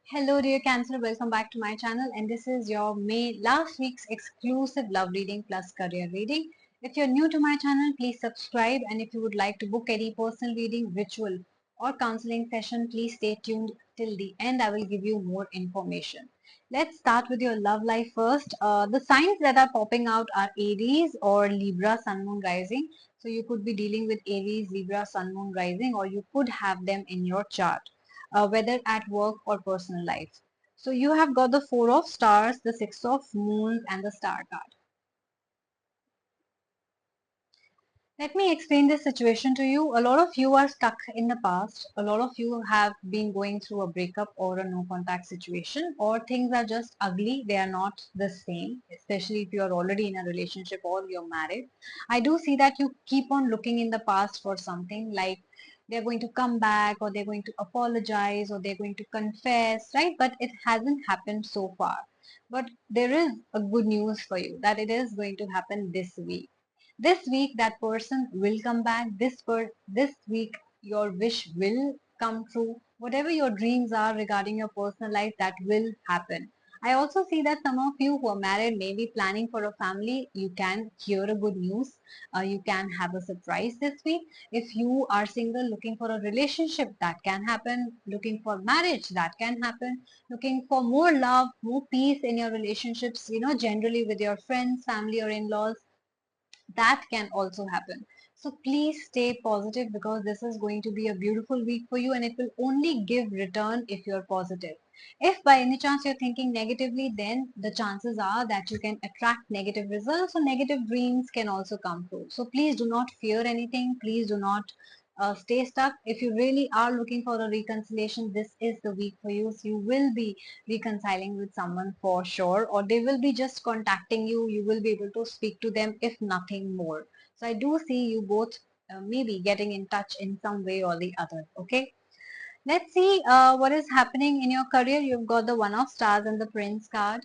Hello dear Cancer, welcome back to my channel, and this is your May last week's exclusive love reading plus career reading. If you're new to my channel, please subscribe, and if you would like to book any personal reading, ritual or counseling session, please stay tuned till the end. I will give you more information. Let's start with your love life first. The signs that are popping out are Aries or Libra Sun Moon Rising. So you could be dealing with Aries, Libra Sun Moon Rising, or you could have them in your chart, whether at work or personal life. So you have got the Four of Stars, the Six of Moons, and the Star card. Let me explain this situation to you. A lot of you are stuck in the past. A lot of you have been going through a breakup or a no contact situation, or things are just ugly. They are not the same, especially if you are already in a relationship or you're married. I do see that you keep on looking in the past for something like they're going to come back or they're going to apologize or they're going to confess, right? But it hasn't happened so far. But there is a good news for you that it is going to happen this week. This week that person will come back. This week your wish will come true. Whatever your dreams are regarding your personal life, that will happen. I also see that some of you who are married may be planning for a family. You can hear a good news. You can have a surprise this week. If you are single looking for a relationship, that can happen. Looking for marriage, that can happen. Looking for more love, more peace in your relationships, generally with your friends, family or in-laws, that can also happen. So please stay positive because this is going to be a beautiful week for you, and it will only give return if you're positive. If by any chance you're thinking negatively, then the chances are that you can attract negative results, or negative dreams can also come true. So please do not fear anything. Please do not stay stuck. If you really are looking for a reconciliation, this is the week for you. So you will be reconciling with someone for sure, or they will be just contacting you. You will be able to speak to them, if nothing more. So I do see you both maybe getting in touch in some way or the other. Okay, let's see what is happening in your career. You've got the One of Stars and the Prince card.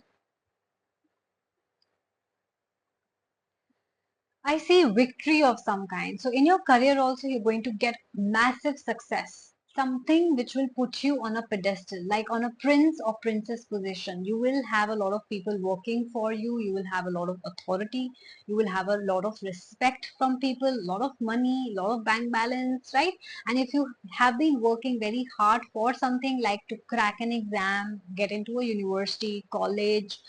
I see victory of some kind. So in your career also, you're going to get massive success. Something which will put you on a pedestal, like on a prince or princess position. You will have a lot of people working for you. You will have a lot of authority. You will have a lot of respect from people, a lot of money, a lot of bank balance, right? And if you have been working very hard for something like to crack an exam, get into a university, college,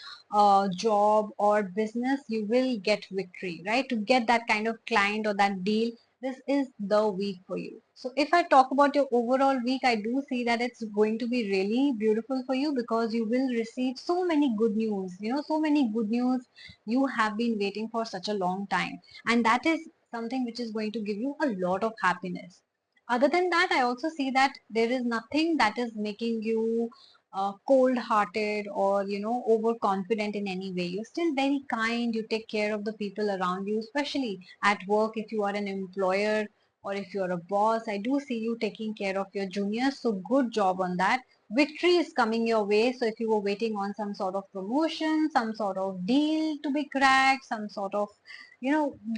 job or business, you will get victory, right? To get that kind of client or that deal, this is the week for you. So if I talk about your overall week, I do see that it's going to be really beautiful for you because you will receive so many good news, so many good news you have been waiting for such a long time. And that is something which is going to give you a lot of happiness. Other than that, I also see that there is nothing that is making you cold hearted or overconfident in any way. You're still very kind. You take care of the people around you, especially at work. If you are an employer or if you're a boss, I do see you taking care of your juniors. So good job on that. Victory is coming your way. So if you were waiting on some sort of promotion, some sort of deal to be cracked, some sort of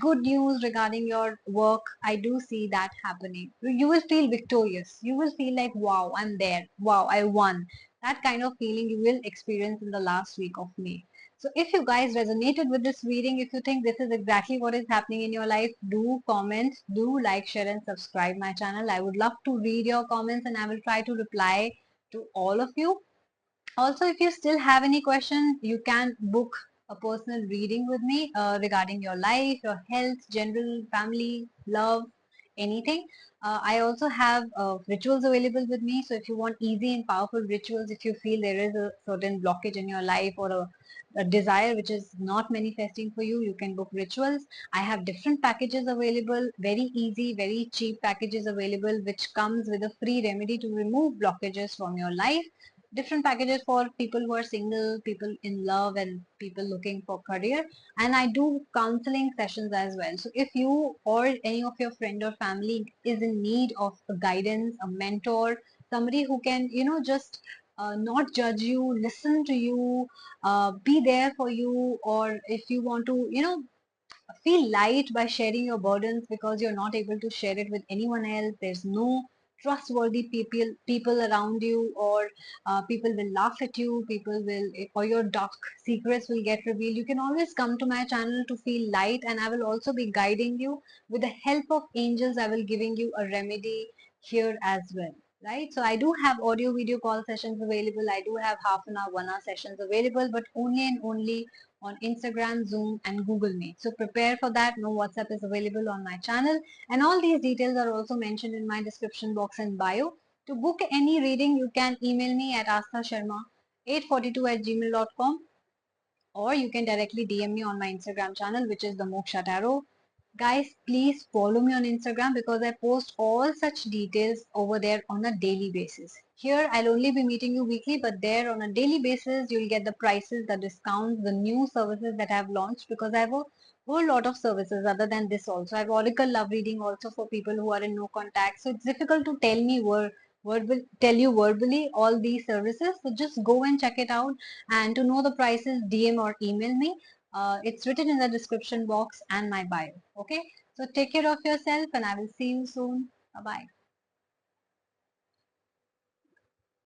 good news regarding your work, I do see that happening. You will feel victorious. You will feel like, wow, I'm there. Wow, I won. That kind of feeling you will experience in the last week of May. So if you guys resonated with this reading, if you think this is exactly what is happening in your life, do comment, do like, share and subscribe my channel. I would love to read your comments and I will try to reply to all of you. Also, if you still have any questions, you can book a personal reading with me regarding your life, your health, general, family, love, anything. I also have rituals available with me. So if you want easy and powerful rituals, if you feel there is a certain blockage in your life or a desire which is not manifesting for you, you can book rituals. I have different packages available, very easy, very cheap packages available, which comes with a free remedy to remove blockages from your life. Different packages for people who are single, people in love and people looking for career. And I do counseling sessions as well. So if you or any of your friend or family is in need of a guidance, a mentor, somebody who can just not judge you, listen to you, be there for you, or if you want to feel light by sharing your burdens because you're not able to share it with anyone else, there's no trustworthy people around you, or people will laugh at you, people will, or your dark secrets will get revealed, you can always come to my channel to feel light, and I will also be guiding you with the help of angels. I will giving you a remedy here as well, right? So I do have audio video call sessions available. I do have half an hour, 1 hour sessions available, but only and only on Instagram, Zoom, and Google Meet. So prepare for that. No WhatsApp is available on my channel, and all these details are also mentioned in my description box and bio. To book any reading, you can email me at astha842@gmail.com, or you can directly DM me on my Instagram channel, which is the Moksha Tarot. Guys, please follow me on Instagram because I post all such details over there on a daily basis. Here, I'll only be meeting you weekly, but there on a daily basis, you'll get the prices, the discounts, the new services that I've launched, because I have a whole lot of services other than this also. I have Oracle Love Reading also for people who are in no contact. So it's difficult to tell me tell you verbally all these services. So just go and check it out. And to know the prices, DM or email me. It's written in the description box and my bio. Okay. So take care of yourself, and I will see you soon. Bye bye.